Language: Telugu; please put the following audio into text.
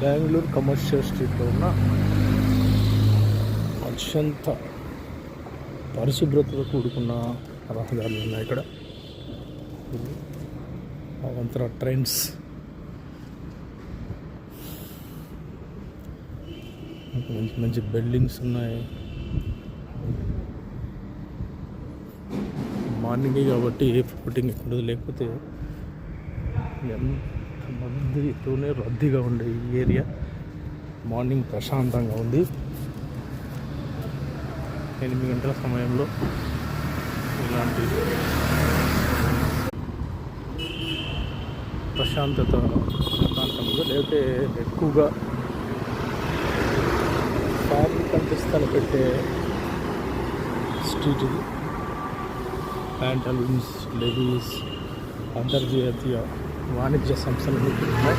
బెంగళూరు కమర్షియల్ స్ట్రీట్లో ఉన్న అత్యంత పరిశుభ్రతతో కూడుకున్న రహదారులు ఉన్నాయి ఇక్కడ. అవంతర ట్రైన్స్, మంచి మంచి బిల్డింగ్స్ ఉన్నాయి. మార్నింగే కాబట్టి ఏ ఫ్లోటింగ్ ఎక్కడదు, లేకపోతే ఎంతమందితోనే రద్దీగా ఉండే ఈ ఏరియా మార్నింగ్ ప్రశాంతంగా ఉంది. 8 గంటల సమయంలో ఇలాంటి ప్రశాంతత ప్రాంతంలో, లేకపోతే ఎక్కువగా ఫ్యామిలీ కంటెస్టాలు పెట్టే స్ట్రీట్ ఇది. ప్యాంటలూన్స్, లెవీస్, అంతర్జాతీయ వాణిజ్య సంస్థలు ఉన్నాయి.